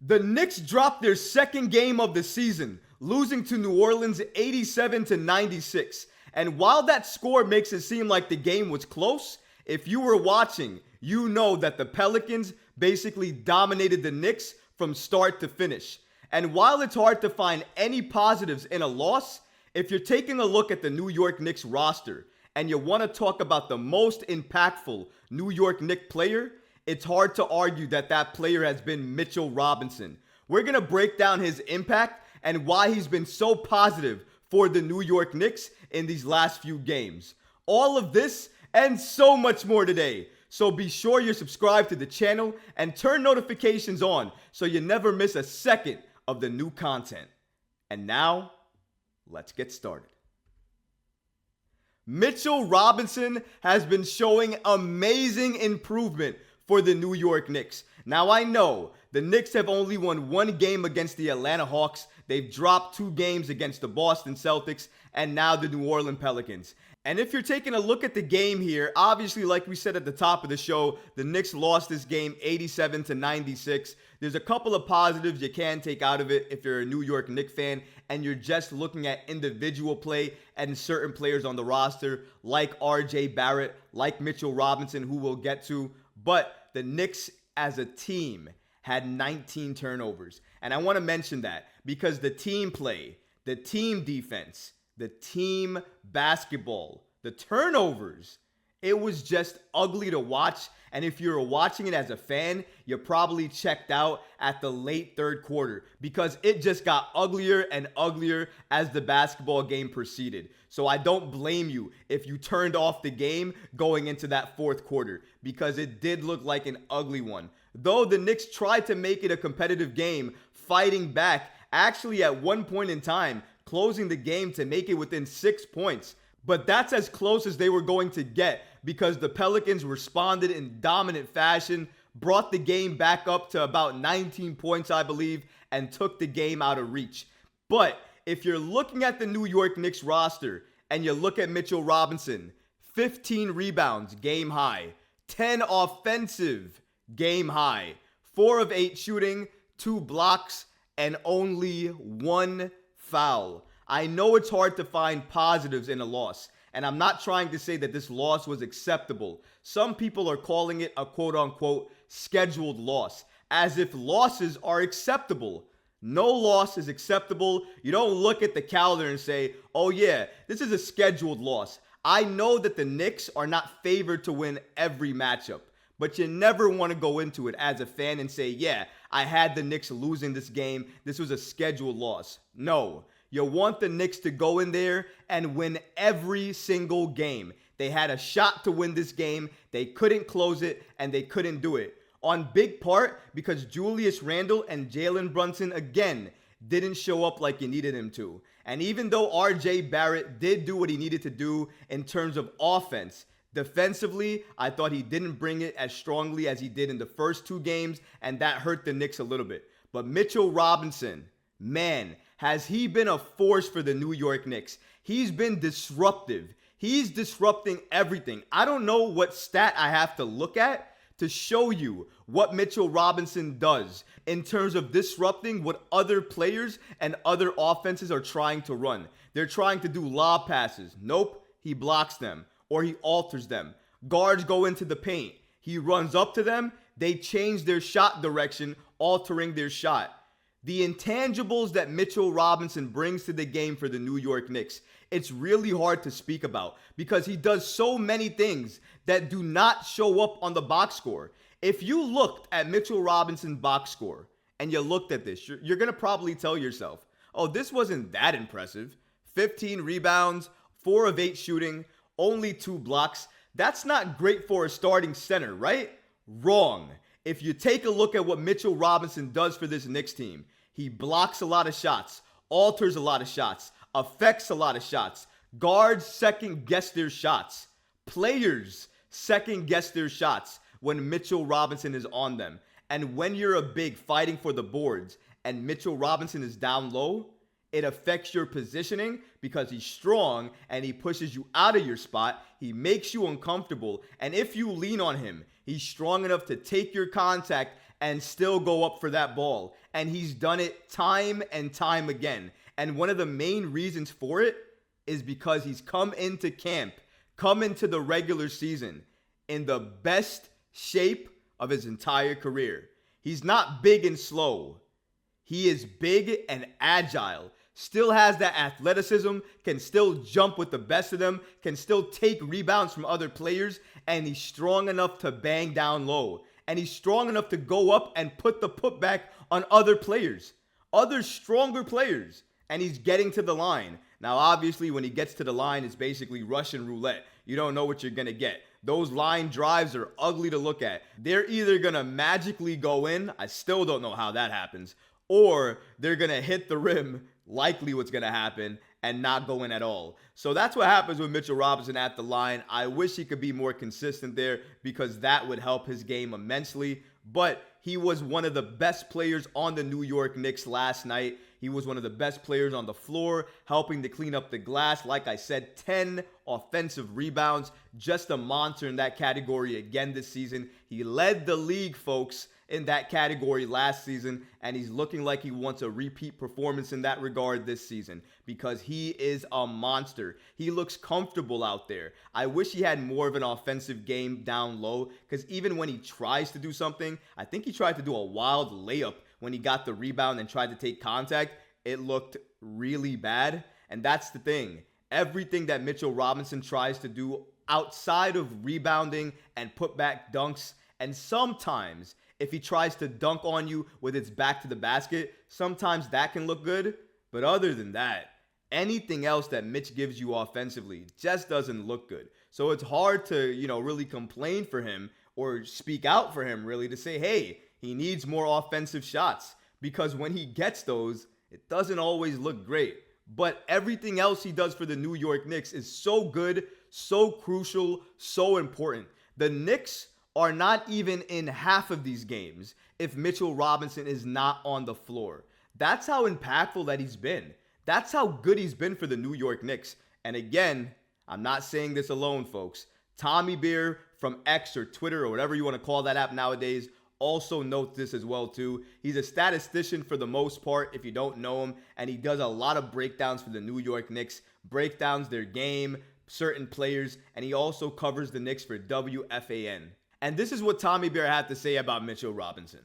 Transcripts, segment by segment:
The Knicks dropped their second game of the season, losing to New Orleans 87-96. And while that score makes it seem like the game was close, if you were watching, you know that the Pelicans basically dominated the Knicks from start to finish. And while it's hard to find any positives in a loss, if you're taking a look at the New York Knicks roster and you want to talk about the most impactful New York Knicks player, it's hard to argue that that player has been Mitchell Robinson. We're going to break down his impact and why he's been so positive for the New York Knicks in these last few games. All of this and so much more today. So be sure you're subscribed to the channel and turn notifications on so you never miss a second of the new content. And now, let's get started. Mitchell Robinson has been showing amazing improvement for the New York Knicks. Now I know the Knicks have only won one game against the Atlanta Hawks. They've dropped 2 games against the Boston Celtics and now the New Orleans Pelicans. And if you're taking a look at the game here, obviously, like we said at the top of the show, the Knicks lost this game 87-96. There's a couple of positives you can take out of it if you're a New York Knicks fan and you're just looking at individual play and certain players on the roster like RJ Barrett, like Mitchell Robinson, who we'll get to. But the Knicks as a team had 19 turnovers. And I want to mention that because the team play, the team defense, the team basketball, the turnovers, it was just ugly to watch. And if you're watching it as a fan, you probably checked out at the late third quarter because it just got uglier and uglier as the basketball game proceeded. So I don't blame you if you turned off the game going into that fourth quarter because it did look like an ugly one. Though the Knicks tried to make it a competitive game, fighting back, actually at one point in time, closing the game to make it within 6 points. But that's as close as they were going to get because the Pelicans responded in dominant fashion, brought the game back up to about 19 points, I believe, and took the game out of reach. But if you're looking at the New York Knicks roster and you look at Mitchell Robinson, 15 rebounds, game high, 10 offensive, game high, 4 of 8 shooting, 2 blocks, and only 1 foul. I know it's hard to find positives in a loss, and I'm not trying to say that this loss was acceptable. Some people are calling it a quote-unquote scheduled loss, as if losses are acceptable. No loss is acceptable. You don't look at the calendar and say, oh yeah, this is a scheduled loss. I know that the Knicks are not favored to win every matchup, but you never want to go into it as a fan and say, yeah, I had the Knicks losing this game. This was a scheduled loss. No, you want the Knicks to go in there and win every single game. They had a shot to win this game. They couldn't close it, and they couldn't do it. On big part because Julius Randle and Jalen Brunson, again, didn't show up like you needed him to. And even though RJ Barrett did do what he needed to do in terms of offense, defensively, I thought he didn't bring it as strongly as he did in the first 2 games, and that hurt the Knicks a little bit. But Mitchell Robinson, man, has he been a force for the New York Knicks. He's been disruptive. He's disrupting everything. I don't know what stat I have to look at to show you what Mitchell Robinson does in terms of disrupting what other players and other offenses are trying to run. They're trying to do lob passes. Nope, he blocks them or he alters them. Guards go into the paint. He runs up to them. They change their shot direction, altering their shot. The intangibles that Mitchell Robinson brings to the game for the New York Knicks, it's really hard to speak about because he does so many things that do not show up on the box score. If you looked at Mitchell Robinson's box score and you looked at this, you're going to probably tell yourself, oh, this wasn't that impressive. 15 rebounds, 4 of 8 shooting, only 2 blocks. That's not great for a starting center, right? Wrong. If you take a look at what Mitchell Robinson does for this Knicks team, he blocks a lot of shots, alters a lot of shots, affects a lot of shots. Guards second guess their shots. Players second guess their shots when Mitchell Robinson is on them. And when you're a big fighting for the boards and Mitchell Robinson is down low, it affects your positioning because he's strong and he pushes you out of your spot. He makes you uncomfortable. And if you lean on him, he's strong enough to take your contact and still go up for that ball. and he's done it time and time again. And one of the main reasons for it is because he's come into camp, come into the regular season in the best shape of his entire career. He's not big and slow. He is big and agile. Still has that athleticism, can still jump with the best of them, can still take rebounds from other players, and he's strong enough to bang down low. And he's strong enough to go up and put the putback on other players, other stronger players. And he's getting to the line. Now, obviously, when he gets to the line, it's basically Russian roulette. You don't know what you're going to get. Those line drives are ugly to look at. They're either going to magically go in. I still don't know how that happens. Or they're going to hit the rim, likely what's going to happen, and not go in at all. So that's what happens with Mitchell Robinson at the line. I wish he could be more consistent there because that would help his game immensely. But he was one of the best players on the New York Knicks last night. He was one of the best players on the floor, helping to clean up the glass. Like I said, 10 offensive rebounds. Just a monster in that category again this season. He led the league, folks, in that category last season, and he's looking like he wants a repeat performance in that regard this season because he is a monster. He looks comfortable out there. I wish he had more of an offensive game down low because even when he tries to do something, I think he tried to do a wild layup when he got the rebound and tried to take contact. It looked really bad, and that's the thing. Everything that Mitchell Robinson tries to do outside of rebounding and put back dunks, and sometimes if he tries to dunk on you with its back to the basket, sometimes that can look good. But other than that, anything else that Mitch gives you offensively just doesn't look good. So it's hard to, really complain for him or speak out for him, really, to say, hey, he needs more offensive shots. Because when he gets those, it doesn't always look great. But everything else he does for the New York Knicks is so good, so crucial, so important. The Knicks are not even in half of these games if Mitchell Robinson is not on the floor. That's how impactful that he's been. That's how good he's been for the New York Knicks. And again, I'm not saying this alone, folks. Tommy Beer from X or Twitter or whatever you want to call that app nowadays also notes this as well too. He's a statistician for the most part if you don't know him, and he does a lot of breakdowns for the New York Knicks, breakdowns their game, certain players, and he also covers the Knicks for WFAN. And this is what Tommy Bear had to say about Mitchell Robinson.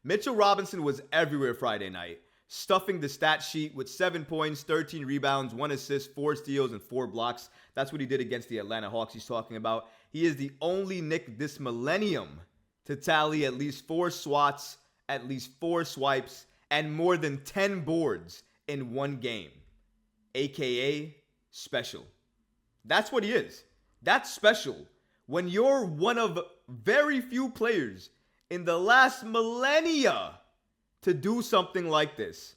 Mitchell Robinson was everywhere Friday night, stuffing the stat sheet with 7 points, 13 rebounds, 1 assist, 4 steals, and 4 blocks. That's what he did against the Atlanta Hawks he's talking about. He is the only Knick this millennium to tally at least 4 swats, at least 4 swipes, and more than 10 boards in one game. AKA special. That's what he is. That's special. When you're one of very few players in the last millennia to do something like this,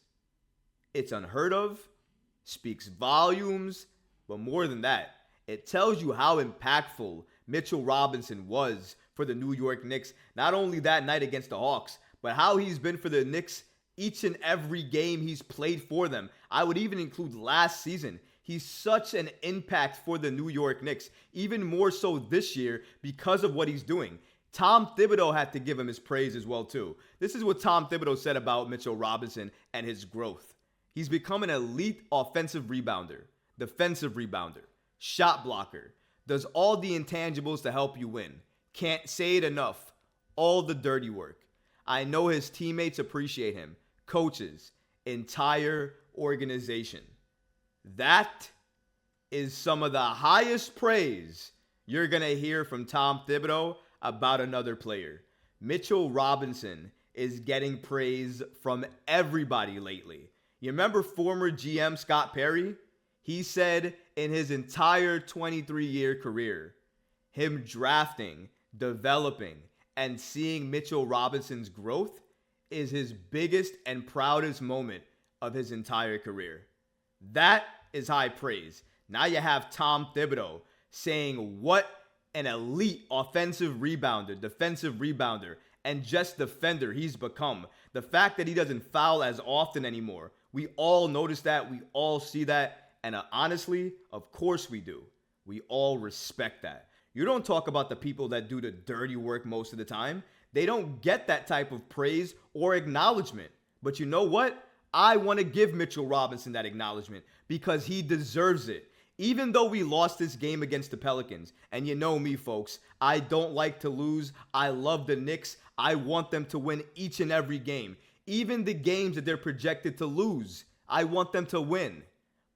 it's unheard of, speaks volumes, but more than that, it tells you how impactful Mitchell Robinson was for the New York Knicks, not only that night against the Hawks, but how he's been for the Knicks each and every game he's played for them. I would even include last season. He's such an impact for the New York Knicks, even more so this year because of what he's doing. Tom Thibodeau had to give him his praise as well, too. This is what Tom Thibodeau said about Mitchell Robinson and his growth. He's become an elite offensive rebounder, defensive rebounder, shot blocker, does all the intangibles to help you win. Can't say it enough. All the dirty work. I know his teammates appreciate him, coaches, entire organization. That is some of the highest praise you're going to hear from Tom Thibodeau about another player. Mitchell Robinson is getting praise from everybody lately. You remember former GM Scott Perry? He said in his entire 23-year career, him drafting, developing, and seeing Mitchell Robinson's growth is his biggest and proudest moment of his entire career. That is high praise. Now you have Tom Thibodeau saying what an elite offensive rebounder, defensive rebounder, and just defender he's become. The fact that he doesn't foul as often anymore. We all notice that. We all see that. And honestly, of course we do. We all respect that. You don't talk about the people that do the dirty work most of the time. They don't get that type of praise or acknowledgement. But you know what? I want to give Mitchell Robinson that acknowledgement because he deserves it. Even though we lost this game against the Pelicans, and you know me, folks, I don't like to lose. I love the Knicks. I want them to win each and every game. Even the games that they're projected to lose, I want them to win.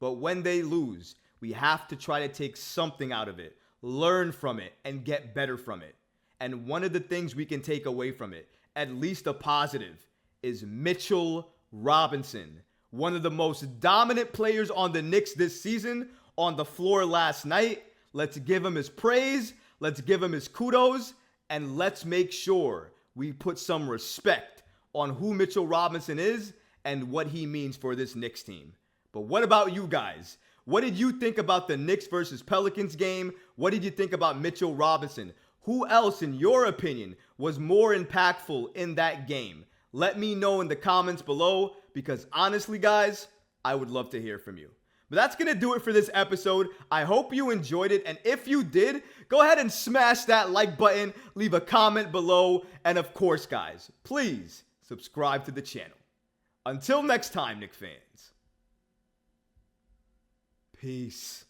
But when they lose, we have to try to take something out of it, learn from it, and get better from it. And one of the things we can take away from it, at least a positive, is Mitchell Robinson. One of the most dominant players on the Knicks this season, on the floor last night. Let's give him his praise. Let's give him his kudos. And let's make sure we put some respect on who Mitchell Robinson is and what he means for this Knicks team. But what about you guys? What did you think about the Knicks versus Pelicans game? What did you think about Mitchell Robinson? Who else, in your opinion, was more impactful in that game? Let me know in the comments below because honestly, guys, I would love to hear from you. But that's going to do it for this episode. I hope you enjoyed it. And if you did, go ahead and smash that like button, leave a comment below. And of course, guys, please subscribe to the channel. Until next time, Knicks fans. Peace.